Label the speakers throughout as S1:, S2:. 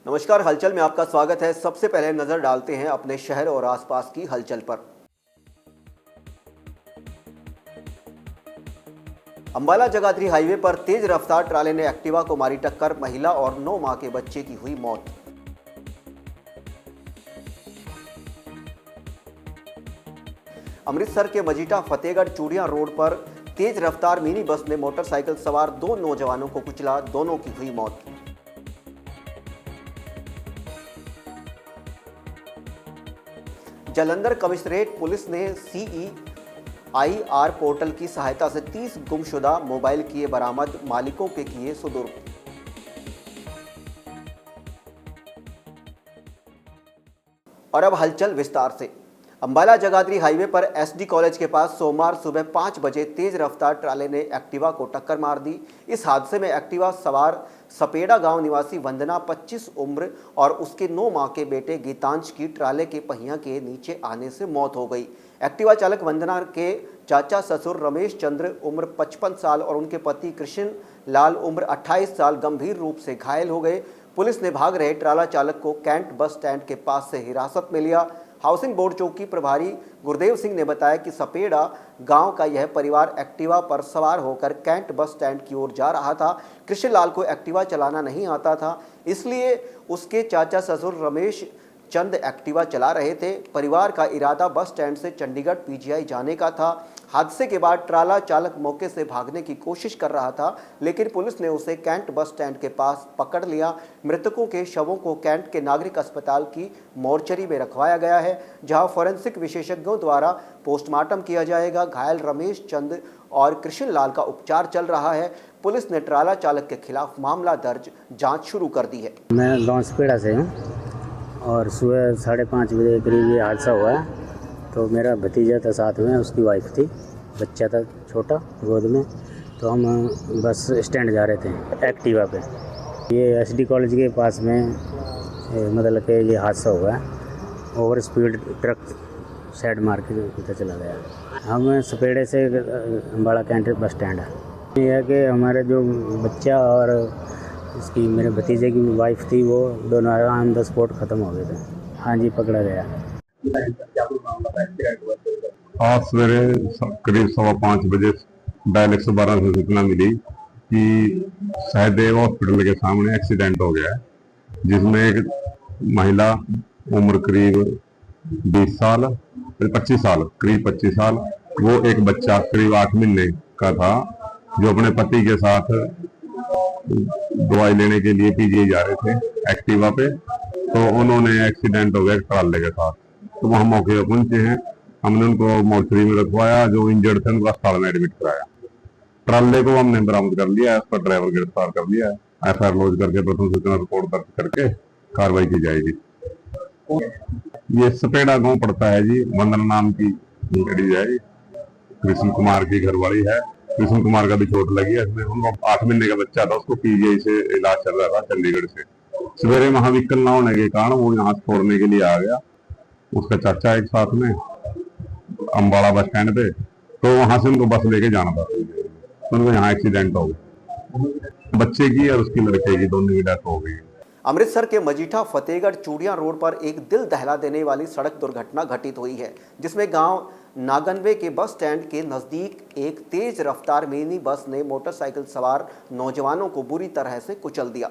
S1: नमस्कार, हलचल में आपका स्वागत है। सबसे पहले नजर डालते हैं अपने शहर और आसपास की हलचल पर। अंबाला जगाधरी हाईवे पर तेज रफ्तार ट्राले ने एक्टिवा को मारी टक्कर, महिला और 9 माह के बच्चे की हुई मौत। अमृतसर के मजीठा फतेहगढ़ चूड़ियां रोड पर तेज रफ्तार मिनी बस ने मोटरसाइकिल सवार 2 नौजवानों को कुचला, दोनों की हुई मौत। जालंधर कमिश्नरेट पुलिस ने CEIR पोर्टल की सहायता से 30 गुमशुदा मोबाइल किए बरामद, मालिकों के किए सुपुर्द। और अब हलचल विस्तार से। अंबाला जगाधरी हाईवे पर SD कॉलेज के पास सोमवार सुबह 5 बजे तेज रफ्तार ट्राले ने एक्टिवा को टक्कर मार दी। इस हादसे में एक्टिवा सवार सपेड़ा गांव निवासी वंदना 25 उम्र और उसके 9 माह के बेटे गीतांश की ट्राले के पहिया के नीचे आने से मौत हो गई। एक्टिवा चालक वंदना के चाचा ससुर रमेश चंद्र उम्र 55 साल और उनके पति कृष्ण लाल उम्र 28 साल गंभीर रूप से घायल हो गए। पुलिस ने भाग रहे ट्राला चालक को कैंट बस स्टैंड के पास से हिरासत में लिया। हाउसिंग बोर्ड चौकी प्रभारी गुरदेव सिंह ने बताया कि सपेड़ा गांव का यह परिवार एक्टिवा पर सवार होकर कैंट बस स्टैंड की ओर जा रहा था। कृष्णलाल को एक्टिवा चलाना नहीं आता था, इसलिए उसके चाचा ससुर रमेश चंद एक्टिवा चला रहे थे। परिवार का इरादा बस स्टैंड से चंडीगढ़ PGI जाने का था। हादसे के बाद ट्राला चालक मौके से भागने की कोशिश कर रहा था, लेकिन पुलिस ने उसे कैंट बस स्टैंड के पास पकड़ लिया। मृतकों के शवों को कैंट के नागरिक अस्पताल की मोर्चरी में रखवाया गया है, जहां फोरेंसिक विशेषज्ञों द्वारा पोस्टमार्टम किया जाएगा। घायल रमेश चंद और कृष्णलाल का उपचार चल रहा है। पुलिस ने ट्राला चालक के खिलाफ मामला दर्ज, जाँच शुरू कर दी है।
S2: मैं गाँव सपेड़ा से हूँ और सुबह 5:30 बजे करीब ये हादसा हुआ है। तो मेरा भतीजा था साथ में, उसकी वाइफ थी, बच्चा था छोटा गोद में। तो हम बस स्टैंड जा रहे थे एक्टिवा पे। ये SD कॉलेज के पास में मतलब कि ये हादसा हुआ है। ओवर स्पीड ट्रक साइड मार के पीछे चला गया। हम सपेड़े से अंबाला कैंट बस स्टैंड है। ये है कि हमारे जो बच्चा और इसकी मेरे भतीजे की वाइफ थी, वो दोनों ऑन द स्पॉट ख़त्म हो गए थे। हाँ जी, पकड़ा गया।
S3: आज सवेरे करीब 5:15 बजे डायल 112 से सूचना मिली कि सहदेव हॉस्पिटल के सामने एक्सीडेंट हो गया है, जिसमें एक महिला उम्र करीब 20 साल 25 साल करीब 25 साल, वो एक बच्चा करीब 8 महीने का था, जो अपने पति के साथ दवाई लेने के लिए PGI जा रहे थे एक्टिवा पे। तो उन्होंने एक्सीडेंट हो गया ट्राले के साथ। तो वहाँ मौके पर पहुंचे हैं, हमने उनको मोर्चरी में रखवाया। जो इंजर्ड थे उनको अस्पताल में एडमिट कराया। ट्राले को हमने बरामद कर लिया है, उसका ड्राइवर गिरफ्तार कर लिया है। FIR लॉन्च करके प्रथम सूचना रिपोर्ट दर्ज करके कार्रवाई की जाएगी। ये सपेड़ा गांव पड़ता है जी। वंदना नाम की लेडी है, कृष्ण कुमार की घरवाली है। कृष्ण कुमार का भी चोट लगी है। इसमें उनको 8 महीने का बच्चा था, उसको PGI से इलाज चल रहा था चंडीगढ़ से। सवेरे वहां व्हीकल ना होने के कारण वो यहाँ छोड़ने के लिए आ गया, उसका चाचा एक साथ में अंबाला बस स्टैंड पे। तो वहां से उनको बस लेके जाना था, तो उनको यहाँ एक्सीडेंट हो गया। बच्चे की और उसकी लड़के की दोनों की डेथ हो गई।
S1: अमृतसर के मजीठा फतेहगढ़ चूड़ियां रोड पर एक दिल दहला देने वाली सड़क दुर्घटना घटित हुई है, जिसमें गांव नागनवे के बस स्टैंड के नजदीक एक तेज रफ्तार मिनी बस ने मोटरसाइकिल सवार नौजवानों को बुरी तरह से कुचल दिया,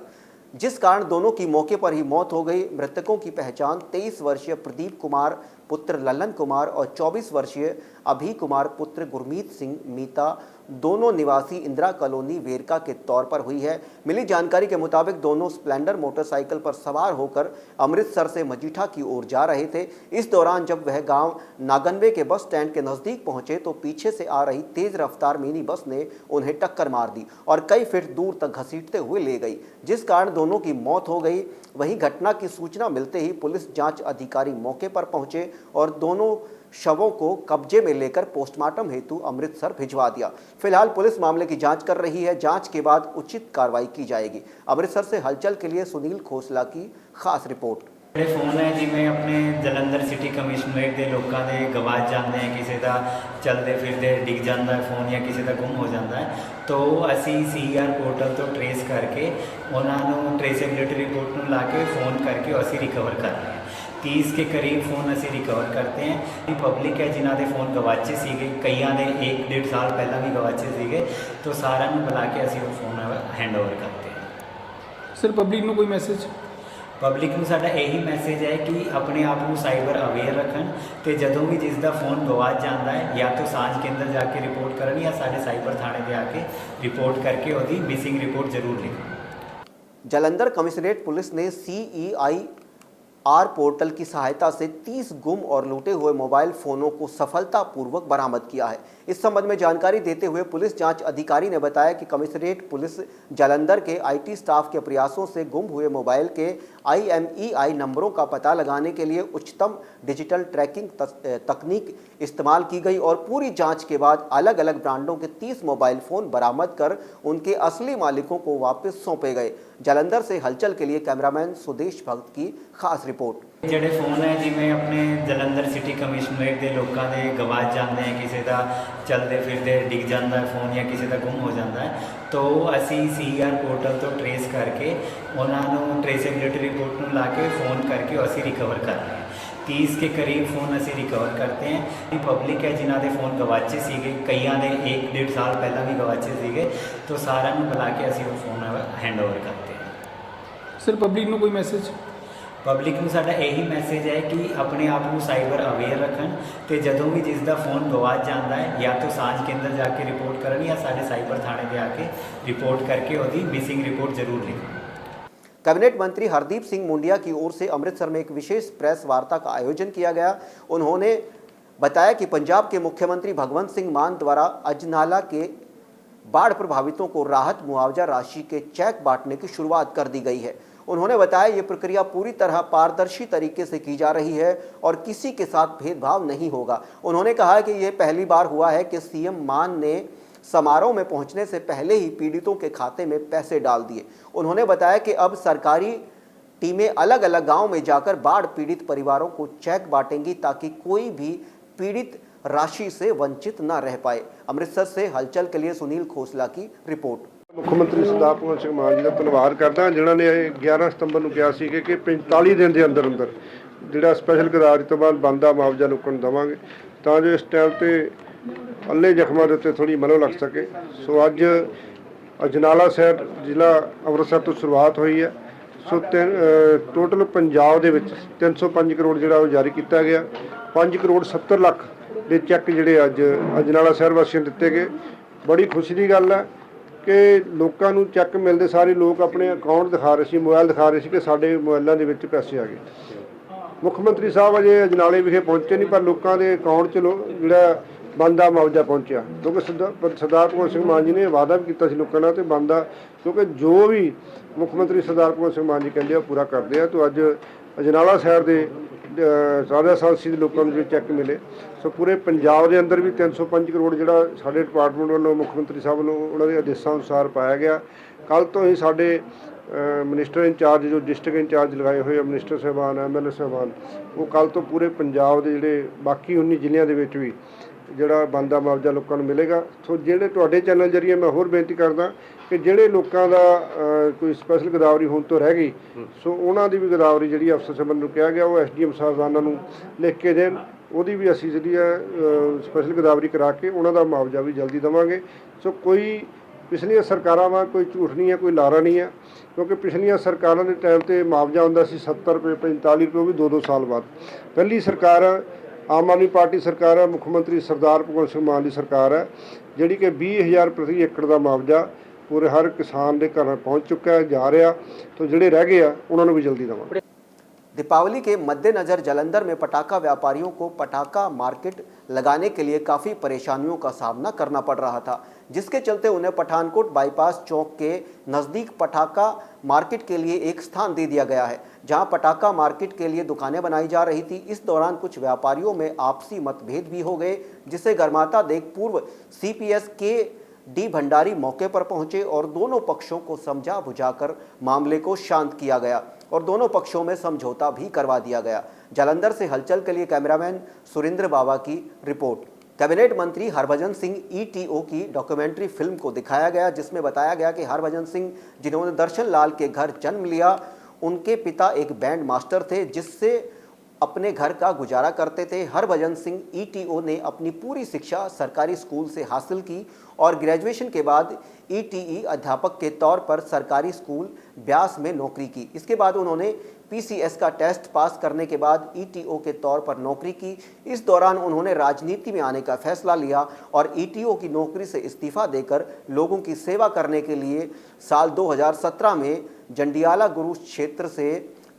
S1: जिस कारण दोनों की मौके पर ही मौत हो गई। मृतकों की पहचान 23 वर्षीय प्रदीप कुमार पुत्र ललन कुमार और 24 वर्षीय अभी कुमार पुत्र गुरमीत सिंह मीता, दोनों निवासी इंदिरा कॉलोनी वेरका के तौर पर हुई है। मिली जानकारी के मुताबिक दोनों स्प्लेंडर मोटरसाइकिल पर सवार होकर अमृतसर से मजीठा की ओर जा रहे थे। इस दौरान जब वह गांव नागनवे के बस स्टैंड के नजदीक पहुंचे तो पीछे से आ रही तेज रफ्तार मिनी बस ने उन्हें टक्कर मार दी और कई फीट दूर तक घसीटते हुए ले गई, जिस कारण दोनों की मौत हो गई। वहीं घटना की सूचना मिलते ही पुलिस जांच अधिकारी मौके पर पहुंचे और दोनों शवों को कब्जे में लेकर पोस्टमार्टम हेतु अमृतसर भिजवा दिया। फिलहाल पुलिस मामले की जांच कर रही है। जांच के बाद उचित कार्रवाई की जाएगी। अमृतसर से हलचल के लिए सुनील खोसला की खास रिपोर्ट।
S4: ਜਿਹੜੇ ਫੋਨ ਹੈ ਜਿਵੇਂ ਆਪਣੇ ਜਲੰਧਰ ਸਿਟੀ ਕਮਿਸ਼ਨਰੇਟ ਦੇ ਲੋਕਾਂ ਦੇ ਗਵਾਚ ਜਾਂਦੇ ਹੈ, ਕਿਸੇ ਦਾ ਚਲਦੇ ਫਿਰਦੇ ਡਿੱਗ ਜਾਂਦਾ ਹੈ ਫੋਨ ਜਾਂ ਕਿਸੇ ਦਾ ਗੁੰਮ ਹੋ ਜਾਂਦਾ ਹੈ, तो ਅਸੀਂ CER पोर्टल ਤੋਂ ट्रेस करके ਉਹਨਾਂ ਨੂੰ ट्रेसेबिलिटी रिपोर्ट ਨੂੰ ला के फ़ोन करके ਅਸੀਂ रिकवर कर रहे हैं। 30 के करीब फ़ोन ਅਸੀਂ रिकवर करते हैं। पब्लिक है जिन्हों के फ़ोन गवाचे ਸੀਗੇ, ਕਈਆਂ ਦੇ 1-1.5 ਸਾਲ ਪਹਿਲਾਂ ਵੀ ਗਵਾਚੇ ਸੀਗੇ, तो ਸਾਰਿਆਂ ਨੂੰ ਬੁਲਾ ਕੇ ਅਸੀਂ ਉਹ फ़ोन हैंडओवर करते हैं।
S5: सर पब्लिक ਨੂੰ ਕੋਈ ਮੈਸੇਜ?
S4: ਪਬਲਿਕ ਨੂੰ ਸਾਡਾ ਇਹੀ ਮੈਸੇਜ ਹੈ ਕਿ ਆਪਣੇ ਆਪ ਨੂੰ ਸਾਈਬਰ ਅਵੇਅਰ ਰੱਖਣ ਤੇ ਜਦੋਂ ਵੀ ਜਿਸ ਦਾ ਫੋਨ ਗਵਾਚ ਜਾਂਦਾ ਹੈ ਜਾਂ ਤਾਂ ਸਾਂਝ ਕੇਂਦਰ ਜਾ ਕੇ ਰਿਪੋਰਟ ਕਰਨ ਜਾਂ ਸਾਡੇ ਸਾਈਬਰ ਥਾਣੇ ਤੇ ਆ ਕੇ ਰਿਪੋर्ट करके ਉਹਦੀ ਮਿਸਿੰਗ ਰਿਪੋर्ट ਜ਼ਰੂਰ ਲਿਖਣ।
S1: जालंधर कमिश्नरेट पुलिस ने CEIR पोर्टल की सहायता से 30 गुम और लूटे हुए मोबाइल फ़ोनों को सफलतापूर्वक बरामद किया है। इस संबंध में जानकारी देते हुए पुलिस जांच अधिकारी ने बताया कि कमिश्नरेट पुलिस जालंधर के IT स्टाफ के प्रयासों से गुम हुए मोबाइल के IMEI नंबरों का पता लगाने के लिए उच्चतम डिजिटल ट्रैकिंग तकनीक इस्तेमाल की गई और पूरी जांच के बाद अलग अलग ब्रांडों के 30 मोबाइल फ़ोन बरामद कर उनके असली मालिकों को वापस सौंपे गए। जालंधर से हलचल के लिए कैमरामैन सुदेश भगत की खास रिपोर्ट।
S4: ਜਿਹੜੇ ਫੋਨ ਹੈ ਜਿਵੇਂ ਆਪਣੇ ਜਲੰਧਰ ਸਿਟੀ ਕਮਿਸ਼ਨਰੇਟ ਦੇ ਲੋਕਾਂ ਦੇ ਗਵਾਚ ਜਾਂਦੇ ਹੈ, ਕਿਸੇ ਦਾ ਚਲਦੇ ਫਿਰਦੇ ਡਿੱਗ ਜਾਂਦਾ ਹੈ ਫੋਨ ਜਾਂ ਕਿਸੇ ਦਾ ਗੁੰਮ ਹੋ ਜਾਂਦਾ ਹੈ, तो ਅਸੀਂ CER पोर्टल ਤੋਂ ट्रेस करके ਉਹਨਾਂ ਨੂੰ ट्रेसेबिलिटी रिपोर्ट ਨੂੰ ला के फ़ोन करके ਅਸੀਂ रिकवर कर रहे हैं। 30 के करीब फ़ोन ਅਸੀਂ रिकवर करते हैं। पब्लिक है जिन्हों के फ़ोन गवाचे ਸੀਗੇ, ਕਈਆਂ ਦੇ 1-1.5 ਸਾਲ ਪਹਿਲਾਂ ਵੀ ਗਵਾਚੇ ਸੀਗੇ, तो ਸਾਰਿਆਂ ਨੂੰ ਬੁਲਾ ਕੇ ਅਸੀਂ ਉਹ फ़ोन हैंडओवर करते हैं।
S5: सर पब्लिक ਨੂੰ ਕੋਈ ਮੈਸੇਜ?
S4: ਪਬਲਿਕ ਨੂੰ ਸਾਡਾ ਇਹੀ ਮੈਸੇਜ ਹੈ ਕਿ ਆਪਣੇ ਆਪ ਨੂੰ ਸਾਈਬਰ ਅਵੇਅਰ ਰੱਖਣ ਤੇ ਜਦੋਂ ਵੀ ਜਿਸ ਦਾ ਫੋਨ ਗਵਾਚ ਜਾਂਦਾ ਹੈ ਜਾਂ ਤਾਂ ਸਾਂਝ ਕੇਂਦਰ ਜਾ ਕੇ ਰਿਪੋर्ट ਕਰਨ ਜਾਂ ਸਾਡੇ ਸਾਈਬਰ ਥਾਣੇ ਤੇ ਆ ਕੇ ਰਿਪੋर्ट करके ਉਹਦੀ ਮਿਸਿੰਗ ਰਿਪੋर्ट ਜ਼ਰੂਰ ਲਿਖਣ।
S1: कैबिनेट मंत्री हरदीप सिंह मुंडिया की ओर से अमृतसर में एक विशेष प्रेस वार्ता का आयोजन किया गया। उन्होंने बताया कि पंजाब के मुख्यमंत्री भगवंत सिंह मान द्वारा अजनाला के बाढ़ प्रभावितों को राहत मुआवजा राशि के चेक बांटने की शुरुआत कर दी गई है। उन्होंने बताया ये प्रक्रिया पूरी तरह पारदर्शी तरीके से की जा रही है और किसी के साथ भेदभाव नहीं होगा। उन्होंने कहा कि ये पहली बार हुआ है कि CM मान ने समारोह में पहुंचने से पहले ही पीड़ितों के खाते में पैसे डाल दिए। उन्होंने बताया कि अब सरकारी टीमें अलग अलग गांव में जाकर बाढ़ पीड़ित परिवारों को चेक बांटेंगी ताकि कोई भी पीड़ित राशि से वंचित न रह पाए। अमृतसर से हलचल के लिए सुनील खोसला की रिपोर्ट।
S6: ਮੁੱਖ ਮੰਤਰੀ ਸਰਦਾਰ ਭਗਵੰਤ ਸਿੰਘ ਮਾਨ ਜੀ ਦਾ ਧੰਨਵਾਦ ਕਰਦਾ ਜਿਨ੍ਹਾਂ ਨੇ 11 ਸਤੰਬਰ ਨੂੰ ਕਿਹਾ ਸੀ ਕਿ 45 ਦਿਨ ਦੇ ਅੰਦਰ ਅੰਦਰ ਜਿਹੜਾ ਸਪੈਸ਼ਲ ਗਦਾਵਰੀ ਤੋਂ ਬਾਅਦ ਬਣਦਾ ਮੁਆਵਜ਼ਾ ਲੋਕਾਂ ਨੂੰ ਦੇਵਾਂਗੇ ਤਾਂ ਜੋ ਇਸ ਟਾਈਮ ਤੇ ਅੱਲੇ ਜ਼ਖਮਾਂ ਦੇ ਉੱਤੇ ਥੋੜੀ ਮਨੋ ਲੱਗ ਸਕੇ। ਸੋ ਅੱਜ ਅਜਨਾਲਾ ਸ਼ਹਿਰ ਜ਼ਿਲ੍ਹਾ ਅੰਮ੍ਰਿਤਸਰ ਤੋਂ ਸ਼ੁਰੂਆਤ ਹੋਈ ਹੈ। ਸੋ ਟੋਟਲ ਪੰਜਾਬ ਦੇ ਵਿੱਚ 305 ਕਰੋੜ ਜਿਹੜਾ ਉਹ ਜਾਰੀ ਕੀਤਾ ਗਿਆ। 5 ਕਰੋੜ 70 ਲੱਖ ਦੇ ਚੈੱਕ ਜਿਹੜੇ ਅੱਜ ਅਜਨਾਲਾ ਸ਼ਹਿਰ ਵਾਸੀਆਂ ਨੂੰ ਦਿੱਤੇ ਗਏ। ਬੜੀ ਖੁਸ਼ੀ ਦੀ ਗੱਲ ਹੈ ਕਿ ਲੋਕਾਂ ਨੂੰ ਚੈੱਕ ਮਿਲਦੇ ਸਾਰੇ ਲੋਕ ਆਪਣੇ ਅਕਾਊਂਟ ਦਿਖਾ ਰਹੇ ਸੀ, ਮੋਬਾਈਲ ਦਿਖਾ ਰਹੇ ਸੀ ਕਿ ਸਾਡੇ ਮੋਬਾਈਲਾਂ ਦੇ ਵਿੱਚ ਪੈਸੇ ਆ ਗਏ। ਮੁੱਖ ਮੰਤਰੀ ਸਾਹਿਬ ਅਜੇ ਅਜਨਾਲੇ ਵਿਖੇ ਪਹੁੰਚੇ ਨਹੀਂ, ਪਰ ਲੋਕਾਂ ਦੇ ਅਕਾਊਂਟ 'ਚ ਜਿਹੜਾ ਬਣਦਾ ਮੁਆਵਜ਼ਾ ਪਹੁੰਚਿਆ ਕਿਉਂਕਿ ਸਰਦਾਰ ਭਗਵੰਤ ਸਿੰਘ ਮਾਨ ਜੀ ਨੇ ਵਾਅਦਾ ਵੀ ਕੀਤਾ ਸੀ ਲੋਕਾਂ ਨਾਲ ਤੇ ਬਣਦਾ, ਕਿਉਂਕਿ ਜੋ ਵੀ ਮੁੱਖ ਮੰਤਰੀ ਸਰਦਾਰ ਭਗਵੰਤ ਸਿੰਘ ਮਾਨ ਜੀ ਕਹਿੰਦੇ ਆ ਪੂਰਾ ਕਰਦੇ ਆ। ਤਾਂ ਅੱਜ ਅਜਨਾਲਾ ਸ਼ਹਿਰ ਦੇ ਰਾਜਾ ਸਾਂਸੀ ਦੇ ਲੋਕਾਂ ਨੂੰ ਜਿਹੜੇ ਚੈੱਕ ਮਿਲੇ। ਸੋ ਪੂਰੇ ਪੰਜਾਬ ਦੇ ਅੰਦਰ ਵੀ 305 ਕਰੋੜ ਜਿਹੜਾ ਸਾਡੇ ਡਿਪਾਰਟਮੈਂਟ ਵੱਲੋਂ ਮੁੱਖ ਮੰਤਰੀ ਸਾਹਿਬ ਵੱਲੋਂ ਉਹਨਾਂ ਦੇ ਆਦੇਸ਼ਾਂ ਅਨੁਸਾਰ ਪਾਇਆ ਗਿਆ। ਕੱਲ੍ਹ ਤੋਂ ਹੀ ਸਾਡੇ ਮਿਨਿਸਟਰ ਇੰਚਾਰਜ ਜੋ ਡਿਸਟ੍ਰਿਕਟ ਇੰਚਾਰਜ ਲਗਾਏ ਹੋਏ ਆ ਮਿਨਿਸਟਰ ਸਾਹਿਬਾਨ MLA ਸਾਹਿਬਾਨ, ਉਹ ਕੱਲ੍ਹ ਤੋਂ ਪੂਰੇ ਪੰਜਾਬ ਦੇ ਜਿਹੜੇ ਬਾਕੀ 19 ਜ਼ਿਲ੍ਹਿਆਂ ਦੇ ਵਿੱਚ ਵੀ ਜਿਹੜਾ ਬਣਦਾ ਮੁਆਵਜ਼ਾ ਲੋਕਾਂ ਨੂੰ ਮਿਲੇਗਾ। ਸੋ ਜਿਹੜੇ ਤੁਹਾਡੇ ਚੈਨਲ ਜਰੀਏ ਮੈਂ ਹੋਰ ਬੇਨਤੀ ਕਰਦਾ ਕਿ ਜਿਹੜੇ ਲੋਕਾਂ ਦਾ ਕੋਈ ਸਪੈਸ਼ਲ ਗਦਾਵਰੀ ਹੋਣ ਤੋਂ ਰਹਿ ਗਈ, ਸੋ ਉਹਨਾਂ ਦੀ ਵੀ ਗਦਾਵਰੀ ਜਿਹੜੀ ਅਫਸਰ ਸਾਹਿਬਾਨ ਨੂੰ ਕਿਹਾ ਗਿਆ ਉਹ SDM ਸਾਹਿਬਾਨਾਂ ਨੂੰ ਲਿਖ ਕੇ ਦੇਣ। ਉਹਦੀ ਵੀ ਅਸੀਂ ਜਿਹੜੀ ਹੈ ਸਪੈਸ਼ਲ ਗਦਾਵਰੀ ਕਰਾ ਕੇ ਉਹਨਾਂ ਦਾ ਮੁਆਵਜ਼ਾ ਵੀ ਜਲਦੀ ਦੇਵਾਂਗੇ। ਸੋ ਕੋਈ ਪਿਛਲੀਆਂ ਸਰਕਾਰਾਂ ਵਾਂ ਕੋਈ ਝੂਠ ਨਹੀਂ ਹੈ, ਕੋਈ ਲਾਰਾ ਨਹੀਂ ਹੈ, ਕਿਉਂਕਿ ਪਿਛਲੀਆਂ ਸਰਕਾਰਾਂ ਦੇ ਟਾਈਮ 'ਤੇ ਮੁਆਵਜ਼ਾ ਹੁੰਦਾ ਸੀ 70 ਰੁਪਏ 45 ਰੁਪਏ, ਉਹ ਵੀ 2-2 ਸਾਲ ਬਾਅਦ। ਪਹਿਲੀ ਸਰਕਾਰ ਆਮ ਆਦਮੀ ਪਾਰਟੀ ਸਰਕਾਰ ਹੈ, ਮੁੱਖ ਮੰਤਰੀ ਸਰਦਾਰ ਭਗਵੰਤ ਸਿੰਘ ਮਾਨ ਦੀ ਸਰਕਾਰ ਹੈ, ਜਿਹੜੀ ਕਿ 20,000 ਪ੍ਰਤੀ ਏਕੜ ਦਾ ਮੁਆਵਜ਼ਾ पूरे हर किसान के घर पहुँच चुका है, जा रहा। तो जोड़े रह गए उन्होंने भी जल्दी देवांगे।
S1: दीपावली के मद्देनज़र जालंधर में पटाखा व्यापारियों को पटाखा मार्केट लगाने के लिए काफ़ी परेशानियों का सामना करना पड़ रहा था, जिसके चलते उन्हें पठानकोट बाईपास चौक के नज़दीक पटाखा मार्केट के लिए एक स्थान दे दिया गया है, जहां पटाखा मार्केट के लिए दुकानें बनाई जा रही थी। इस दौरान कुछ व्यापारियों में आपसी मतभेद भी हो गए, जिसे गर्माता देख पूर्व CPS के डी भंडारी मौके पर पहुंचे और दोनों पक्षों को समझा बुझाकर मामले को शांत किया गया और दोनों पक्षों में समझौता भी करवा दिया गया। जालंधर से हलचल के लिए कैमरामैन सुरेंद्र बावा की रिपोर्ट। कैबिनेट मंत्री हरभजन सिंह ईटीओ की डॉक्यूमेंट्री फिल्म को दिखाया गया, जिसमें बताया गया कि हरभजन सिंह, जिन्होंने दर्शन लाल के घर जन्म लिया, उनके पिता एक बैंड मास्टर थे जिससे अपने घर का गुजारा करते थे। हरभजन सिंह ईटीओ ने अपनी पूरी शिक्षा सरकारी स्कूल से हासिल की और ग्रेजुएशन के बाद ईटीई अध्यापक के तौर पर सरकारी स्कूल ब्यास में नौकरी की। इसके बाद उन्होंने पीसीएस का टेस्ट पास करने के बाद ईटीओ के तौर पर नौकरी की। इस दौरान उन्होंने राजनीति में आने का फैसला लिया और ईटीओ की नौकरी से इस्तीफा देकर लोगों की सेवा करने के लिए साल 2017 में जंडियाला गुरु क्षेत्र से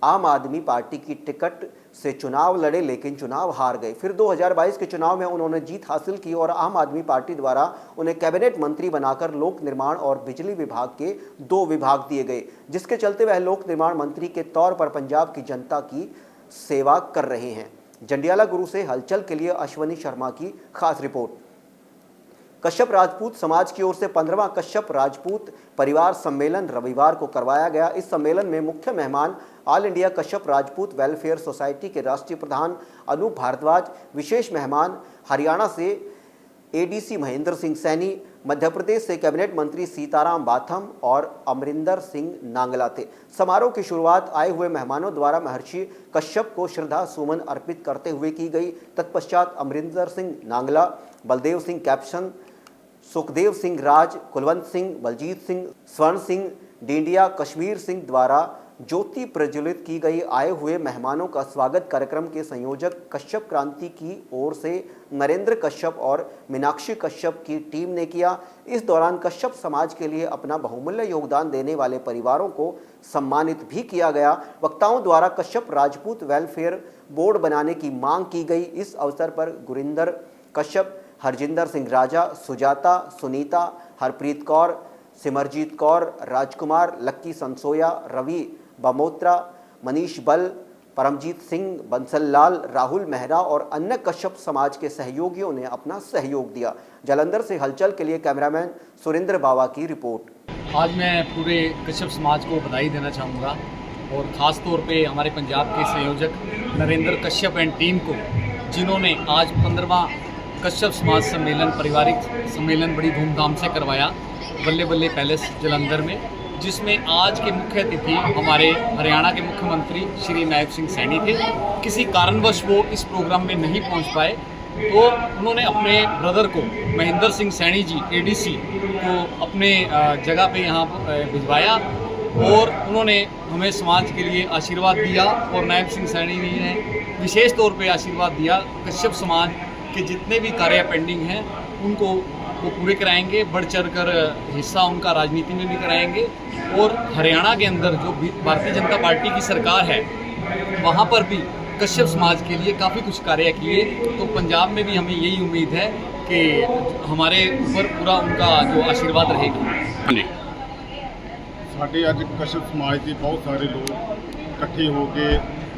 S1: आम आदमी पार्टी की टिकट से चुनाव लड़े, लेकिन चुनाव हार गए। फिर 2022 के चुनाव में उन्होंने जीत हासिल की और आम आदमी पार्टी द्वारा उन्हें कैबिनेट मंत्री बनाकर लोक निर्माण और बिजली विभाग के 2 विभाग दिए गए, जिसके चलते वह लोक निर्माण मंत्री के तौर पर पंजाब की जनता की सेवा कर रहे हैं। जंडियाला गुरु से हलचल के लिए अश्वनी शर्मा की खास रिपोर्ट। कश्यप राजपूत समाज की ओर से 15वां कश्यप राजपूत परिवार सम्मेलन रविवार को करवाया गया। इस सम्मेलन में मुख्य मेहमान all India Kashyap Rajput welfare society के राष्ट्रीय प्रधान अनूप भारद्वाज, विशेष मेहमान हरियाणा से एडीसी महेंद्र सिंह सैनी, मध्य प्रदेश से कैबिनेट मंत्री सीताराम बाथम और अमरिंदर सिंह नांगला थे। समारोह की शुरुआत आए हुए मेहमानों द्वारा महर्षि कश्यप को श्रद्धा सुमन अर्पित करते हुए की गई। तत्पश्चात अमरिंदर सिंह नांगला, बलदेव सिंह कैप्शन, सुखदेव सिंह राज, कुलवंत सिंह, बलजीत सिंह, स्वर्ण सिंह डिंडिया, कश्मीर सिंह द्वारा ज्योति प्रज्वलित की गई। आए हुए मेहमानों का स्वागत कार्यक्रम के संयोजक कश्यप क्रांति की ओर से नरेंद्र कश्यप और मीनाक्षी कश्यप की टीम ने किया। इस दौरान कश्यप समाज के लिए अपना बहुमूल्य योगदान देने वाले परिवारों को सम्मानित भी किया गया। वक्ताओं द्वारा कश्यप राजपूत वेलफेयर बोर्ड बनाने की मांग की गई। इस अवसर पर गुरिंदर कश्यप, हरजिंदर सिंह राजा, सुजाता, सुनीता, हरप्रीत कौर, सिमरजीत कौर, राजकुमार, लक्की संसोया, रवि बमोत्रा, मनीष बल, परमजीत सिंह, बंसल लाल, राहुल मेहरा और अन्य कश्यप समाज के सहयोगियों ने अपना सहयोग दिया। जालंधर से हलचल के लिए कैमरामैन सुरेंद्र बावा की रिपोर्ट।
S7: आज मैं पूरे कश्यप समाज को बधाई देना चाहूँगा और ख़ास तौर पे हमारे पंजाब के संयोजक नरेंद्र कश्यप एंड टीम को, जिन्होंने आज 15वां कश्यप समाज सम्मेलन, पारिवारिक सम्मेलन बड़ी धूमधाम से करवाया बल्ले बल्ले पैलेस जालंधर में, जिसमें आज के मुख्य अतिथि हमारे हरियाणा के मुख्यमंत्री श्री नायब सिंह सैनी थे। किसी कारणवश वो इस प्रोग्राम में नहीं पहुंच पाए, तो उन्होंने अपने ब्रदर को महेंद्र सिंह सैनी जी एडीसी को अपने जगह पे यहाँ भिजवाया और उन्होंने हमें समाज के लिए आशीर्वाद दिया और नायब सिंह सैनी जी ने विशेष तौर पे आशीर्वाद दिया। कश्यप समाज के जितने भी कार्य पेंडिंग हैं उनको वो पूरे कराएंगे, बढ़ चढ़ कर हिस्सा उनका राजनीति में भी कराएंगे और हरियाणा के अंदर जो भारतीय जनता पार्टी की सरकार है वहाँ पर भी कश्यप समाज के लिए काफ़ी कुछ कार्य किए। तो पंजाब में भी हमें यही उम्मीद है कि हमारे ऊपर पूरा उनका जो आशीर्वाद रहेगा।
S8: ਸਾਡੇ ਅੱਜ ਕਸ਼ਪ ਸਮਾਜ ਦੇ ਬਹੁਤ ਸਾਰੇ ਲੋਕ ਇਕੱਠੇ ਹੋ ਕੇ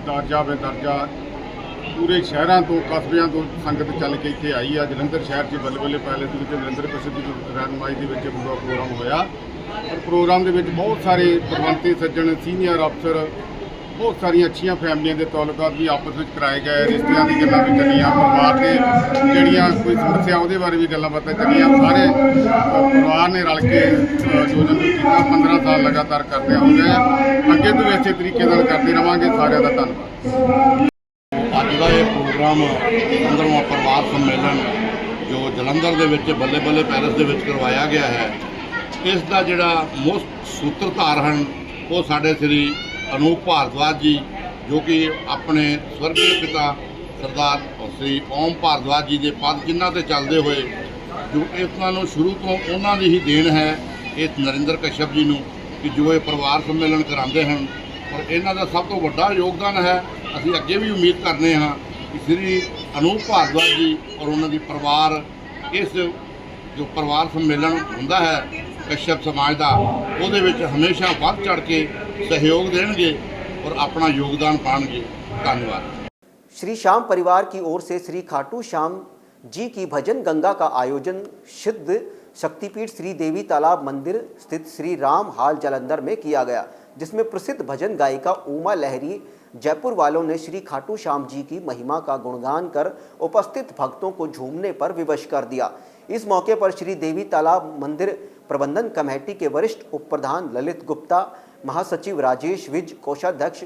S8: ਦਰਜਾ ਬੇਦਰਜਾ ਪੂਰੇ ਸ਼ਹਿਰਾਂ ਤੋਂ ਕਸਬਿਆਂ ਤੋਂ ਸੰਗਤ ਚੱਲ ਕੇ ਇੱਥੇ ਆਈ ਆ। ਜਲੰਧਰ ਸ਼ਹਿਰ 'ਚ ਬੱਲੇ ਬੱਲੇ ਪੈਲੇਸ ਦੇ ਵਿੱਚ ਨਰਿੰਦਰ ਕਸ਼ਪ ਦੀ ਰਹਿਨੁਮਾਈ ਦੇ ਵਿੱਚ ਪੂਰਾ ਪ੍ਰੋਗਰਾਮ ਹੋਇਆ ਔਰ ਪ੍ਰੋਗਰਾਮ ਦੇ ਵਿੱਚ ਬਹੁਤ ਸਾਰੇ ਪ੍ਰਬੰਧਕੀ ਸੱਜਣ, ਸੀਨੀਅਰ ਅਫਸਰ, बहुत सारिया अच्छिया फैमिलियां के ताल्लुकात भी आपस में कराए गए, रिश्तियां की गल्लां भी चलियां, परिवार के जड़ियाँ कोई समस्या उहदे बारे भी गल्लां बातां चलियां। सारे परिवार ने रल के आयोजन किया, 15 साल लगातार करते हो गए, अगे तो इसे तरीके नाल करते रहांगे। सारिਆਂ ਦਾ धन्यवाद।
S9: ਅੱਜ ਦਾ ਇਹ ਪ੍ਰੋਗਰਾਮ 15ਵਾਂ ਪਰਿਵਾਰ ਸੰਮੇਲਨ ਜੋ ਜਲੰਧਰ ਦੇ ਵਿੱਚ ਬੱਲੇ ਬੱਲੇ ਪੈਲੇਸ ਦੇ ਵਿੱਚ ਕਰਵਾਇਆ ਗਿਆ ਹੈ, ਇਸ ਦਾ ਜਿਹੜਾ ਮੁੱਖ ਸੂਤਰਧਾਰ ਹਨ ਉਹ ਸਾਡੇ ਸ੍ਰੀ ਅਨੂਪ ਭਾਰਦਵਾਜ ਜੀ, ਜੋ ਕਿ ਆਪਣੇ ਸਵਰਗੀ ਪਿਤਾ ਸਰਦਾਰ ਸ੍ਰੀ ਓਮ ਭਾਰਦਵਾਜ ਜੀ ਦੇ ਪਦ ਜਿਨ੍ਹਾਂ ਤੇ ਚੱਲਦੇ ਹੋਏ ਜੋ ਇਹਨਾਂ ਨੂੰ ਸ਼ੁਰੂ ਤੋਂ ਉਹਨਾਂ ਦੀ ਹੀ ਦੇਣ ਹੈ ਇਸ ਨਰਿੰਦਰ ਕਸ਼ਪ ਜੀ ਨੂੰ ਕਿ ਜੋ ਇਹ ਪਰਿਵਾਰ ਸੰਮੇਲਨ ਕਰਾਉਂਦੇ ਹਨ ਔਰ ਇਹਨਾਂ ਦਾ ਸਭ ਤੋਂ ਵੱਡਾ ਯੋਗਦਾਨ ਹੈ। ਅਸੀਂ ਅੱਗੇ ਵੀ ਉਮੀਦ ਕਰਦੇ ਹਾਂ ਕਿ ਸ੍ਰੀ ਅਨੂਪ ਭਾਰਦਵਾਜ ਜੀ ਔਰ ਉਹਨਾਂ ਦੀ ਪਰਿਵਾਰ ਇਸ ਜੋ ਪਰਿਵਾਰ ਸੰਮੇਲਨ ਹੁੰਦਾ ਹੈ कश्यप समाज का ਉਹਦੇ ਵਿੱਚ हमेशा बढ़ चढ़ के सहयोग देंगे और अपना योगदान पाएंगे। धन्यवाद।
S1: श्री श्याम परिवार की ओर से श्री खाटू श्याम जी की भजन गंगा का आयोजन सिद्ध शक्तिपीठ श्री देवी तालाब मंदिर स्थित श्री राम हाल जालंधर में किया गया, जिसमें प्रसिद्ध भजन गायिका उमा लहरी जयपुर वालों ने श्री खाटू श्याम जी की महिमा का गुणगान कर उपस्थित भक्तों को झूमने पर विवश कर दिया। इस मौके पर श्री देवी तालाब मंदिर प्रबंधन कमेटी के वरिष्ठ उप प्रधान ललित गुप्ता, महासचिव राजेश विज, कोषाध्यक्ष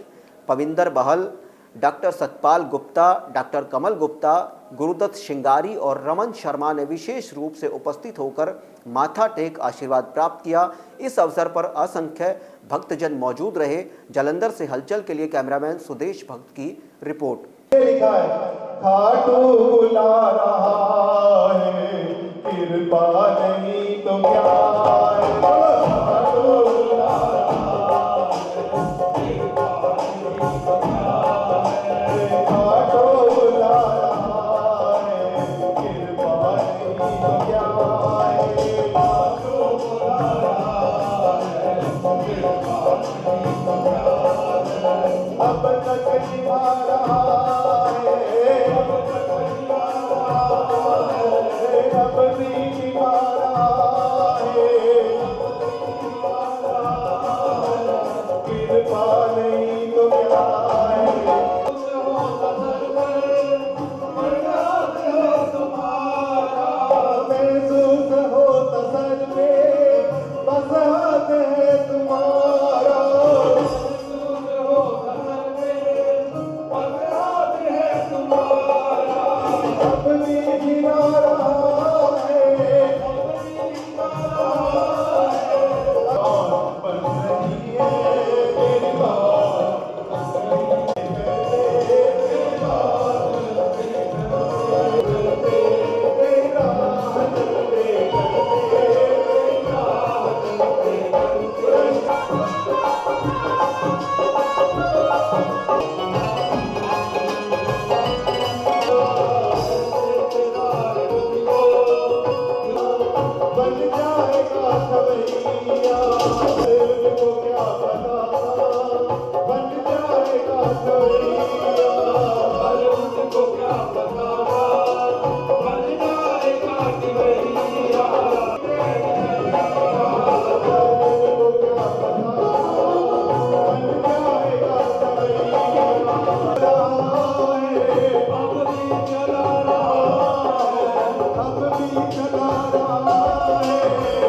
S1: पविंदर बहल, डॉक्टर सतपाल गुप्ता, डॉक्टर कमल गुप्ता, गुरुदत्त शिंगारी और रमन शर्मा ने विशेष रूप से उपस्थित होकर माथा टेक आशीर्वाद प्राप्त किया। इस अवसर पर असंख्य भक्तजन मौजूद रहे। जालंधर से हलचल के लिए कैमरामैन सुदेश भक्त की रिपोर्ट।
S10: लिखा है खाटू बुला रहा है, कृपा नहीं तो क्या है, खाटू बुला रहा है, खाटू बुला रहा है, कृपा नहीं तो क्या है, खाटू बुला रहा है, कृपा नहीं तो क्या है, अब तक निभा रहा है, अब तक निभा रहा है, अब नहीं निभा रहा है, कृपा नहीं तो क्या है, महसूस होता सर में बस हाथ है तुम्हारा, अपनी गिरा रहा है, बन रही है मेरी बात, बन जाएगा सवैया, दिल को क्या पता, बन जाएगा सवैया, को क्या पता, बन जाएगा सवैया, को क्या पता, बन जाएगा सवैया, अब भी चला रहा है, अब भी चला रहा है,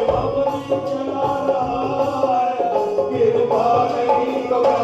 S10: अब भी चला रहा है, कृपा नहीं तो क्या है,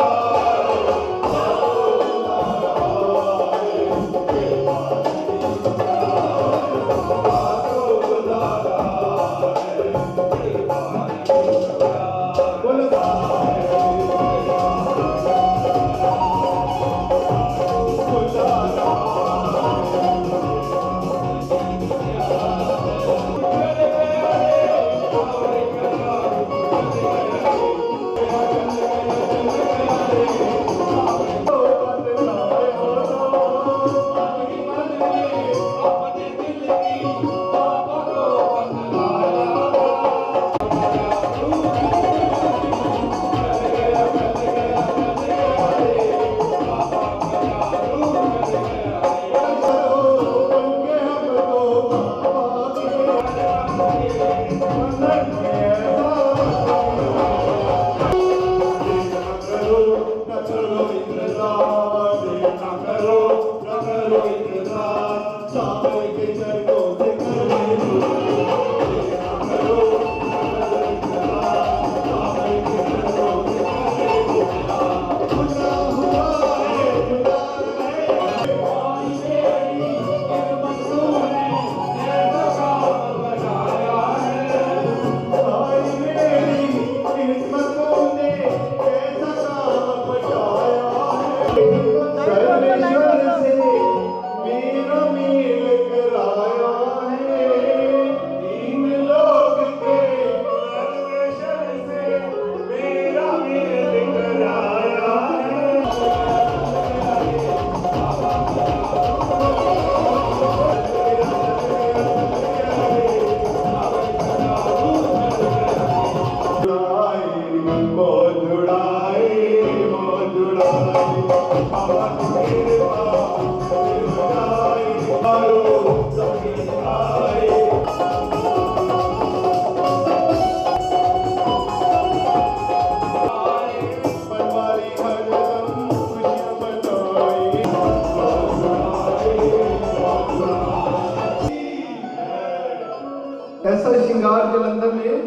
S10: श्रृंगार जलंधर में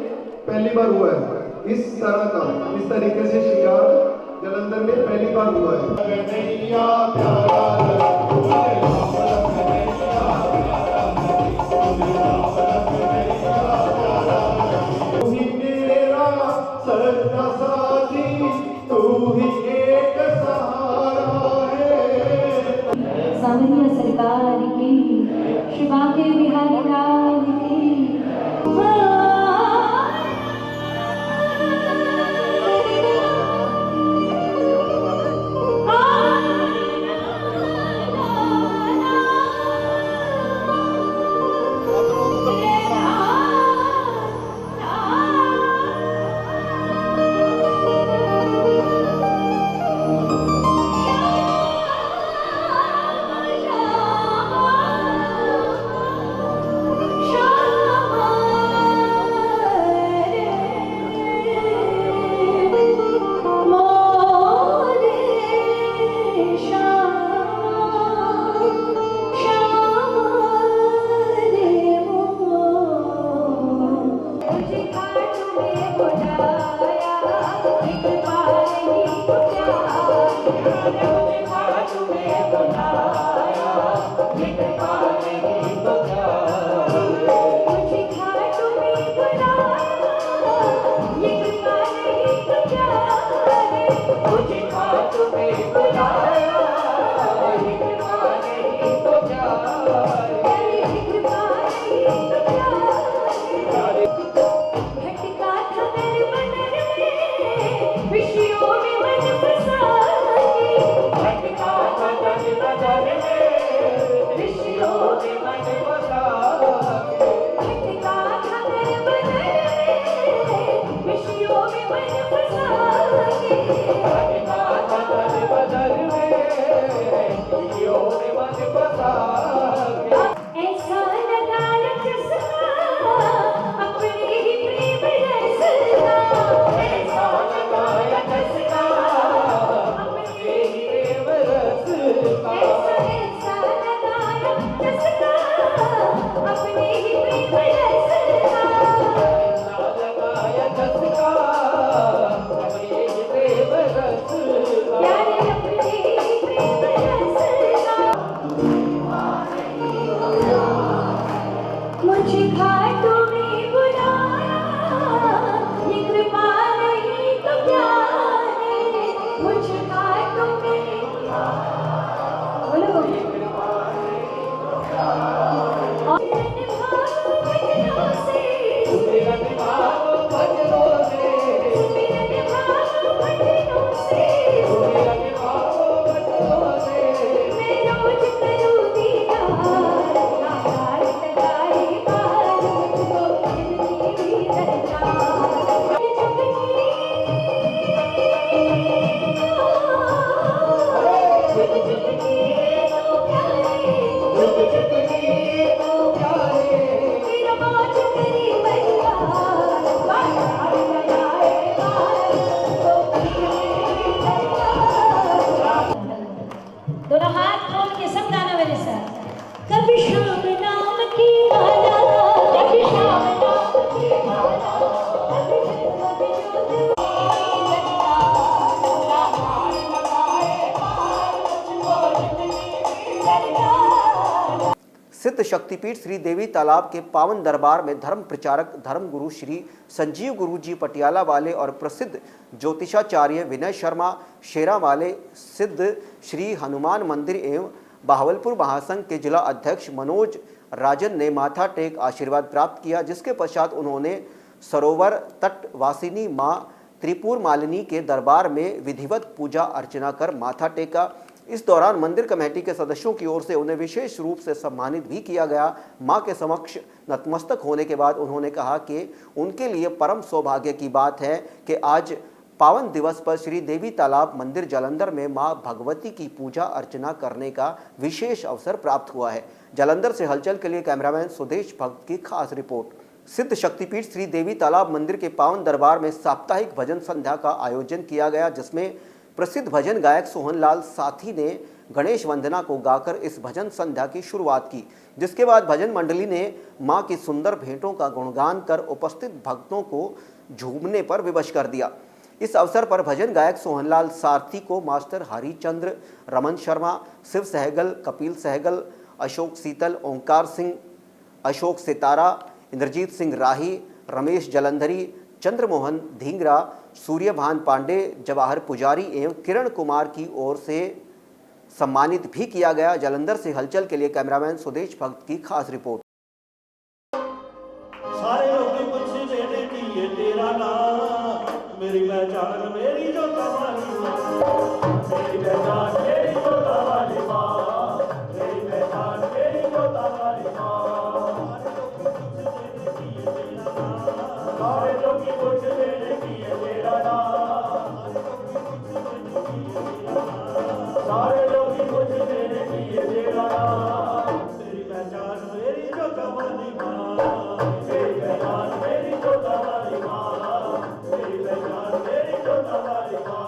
S10: पहली बार हुआ है। इस तरह का, इस तरीके से श्रृंगार जलंधर में पहली बार हुआ है। तू ही मेरा सच्चा साथी, तू ही एक सहारा है।
S11: सावरिया सरकार की, शिवा के बिहारी लाल की। दोनों हाथ खोल के सब गाना मेरे साथ। कभी शाम नाम की माला, कभी शाम नाम की माला,
S1: सिद्ध शक्तिपीठ श्री देवी तालाब के पावन दरबार में धर्म प्रचारक धर्मगुरु श्री संजीव गुरु जी पटियाला वाले और प्रसिद्ध ज्योतिषाचार्य विनय शर्मा शेरा वाले, सिद्ध श्री हनुमान मंदिर एवं बहावलपुर महासंघ के जिला अध्यक्ष मनोज राजन ने माथा टेक आशीर्वाद प्राप्त किया, जिसके पश्चात उन्होंने सरोवर तट वासिनी मां त्रिपुर मालिनी के दरबार में विधिवत पूजा अर्चना कर माथा टेका। इस दौरान मंदिर कमेटी के सदस्यों की ओर से उन्हें विशेष रूप से सम्मानित भी किया गया। मां के समक्ष नतमस्तक होने के बाद उन्होंने कहा कि उनके लिए परम सौभाग्य की बात है कि आज पावन दिवस पर श्री देवी तालाब मंदिर जालंधर में मां भगवती की पूजा अर्चना करने का विशेष अवसर प्राप्त हुआ है। जालंधर से हलचल के लिए कैमरामैन सुदेश भक्त की खास रिपोर्ट। सिद्ध शक्तिपीठ श्री देवी तालाब मंदिर के पावन दरबार में साप्ताहिक भजन संध्या का आयोजन किया गया, जिसमें प्रसिद्ध भजन गायक सोहनलाल साथी ने गणेश वंदना को गाकर इस भजन संध्या की शुरुआत की, जिसके बाद भजन मंडली ने मां की सुंदर भेंटों का गुणगान कर उपस्थित भक्तों को झूमने पर विवश कर दिया। इस अवसर पर भजन गायक सोहनलाल सारथी को मास्टर हरिचंद्र, रमन शर्मा, शिव सहगल, कपिल सहगल, अशोक सीतल, ओंकार सिंह, अशोक सितारा, इंद्रजीत सिंह राही, रमेश जलंधरी, चंद्रमोहन धींगरा, सूर्यभान पांडे, जवाहर पुजारी एवं किरण कुमार की ओर से सम्मानित भी किया गया। जालंधर से हलचल के लिए कैमरामैन सुदेश भक्त की खास रिपोर्ट।
S10: सारे लोग पूछते ने कि ये तेरा नाम, मेरी पहचान मेरी जो कमाली मां, मेरी पहचान मेरी जो कमाली मां, मेरी पहचान मेरी जो कमाली मां। सारे लोग पूछते ने कि ये तेरा नाम, सारे लोग पूछते ने कि ये तेरा नाम, मेरी पहचान मेरी जो कमाली मां, मेरी पहचान मेरी जो कमाली मां, मेरी पहचान मेरी जो कमाली मां।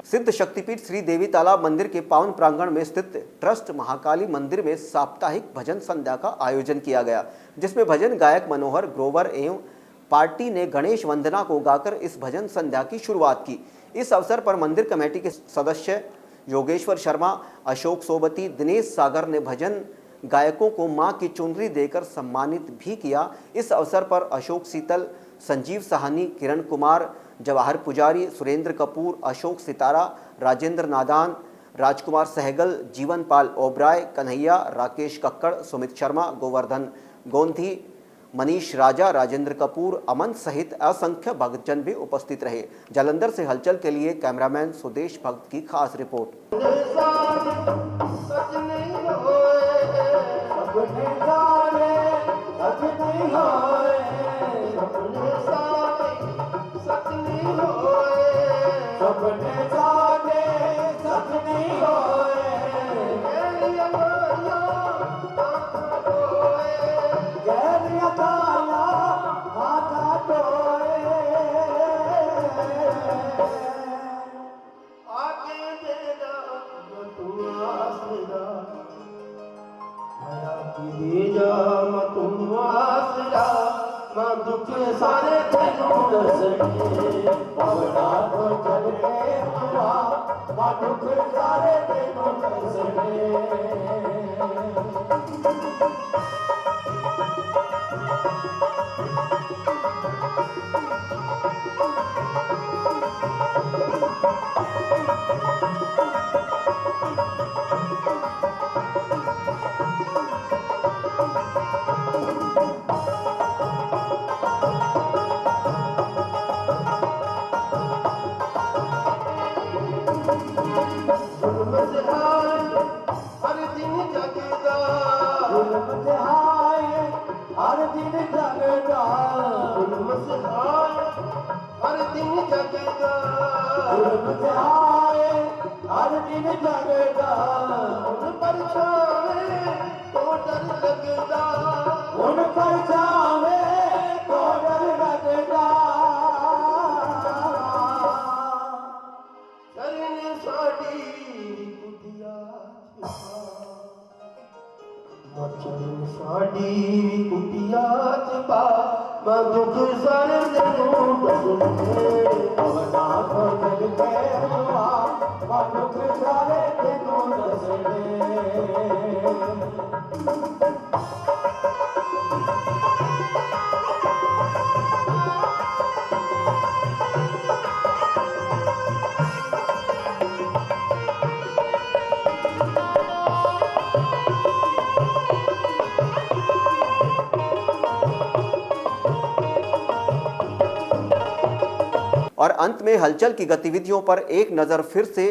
S1: सिद्ध शक्तिपीठ श्री देवी तालाब मंदिर के पावन प्रांगण में स्थित ट्रस्ट महाकाली मंदिर में साप्ताहिक भजन संध्या का आयोजन किया गया, जिसमें भजन गायक मनोहर ग्रोवर एवं पार्टी ने गणेश वंदना को गाकर इस भजन संध्या की शुरुआत की। इस अवसर पर मंदिर कमेटी के सदस्य योगेश्वर शर्मा, अशोक सोबती, दिनेश सागर ने भजन गायकों को मां की चुनरी देकर सम्मानित भी किया। इस अवसर पर अशोक सीतल, संजीव साहनी, किरण कुमार, जवाहर पुजारी, सुरेंद्र कपूर, अशोक सितारा, राजेंद्र नादान, राजकुमार सहगल, जीवन पाल ओबराय, कन्हैया, राकेश कक्कड़, सुमित शर्मा, गोवर्धन गोंधी, मनीष राजा, राजेंद्र कपूर, अमन सहित असंख्य भक्तजन भी उपस्थित रहे। जालंधर से हलचल के लिए कैमरामैन सुदेश भक्त की खास रिपोर्ट।
S10: दुख सारे तेनों दसने पवना तो चले हुआ दुख सारे तेनों दसने। ਸਾਡੀ ਕੁਟਿਆ ਚ ਪਾ ਮੈਂ ਦੁੱਖ ਸਾਰੇ ਤੈਨੂੰ ਦੱਸੂਗੇ ਬਣਾ ਖੋਲ ਕੇ ਰਵਾ ਮੈਂ ਦੁੱਖ ਸਾਰੇ ਤੈਨੂੰ ਦੱਸੂਗੇ।
S1: और अंत में हलचल की गतिविधियों पर एक नजर फिर से।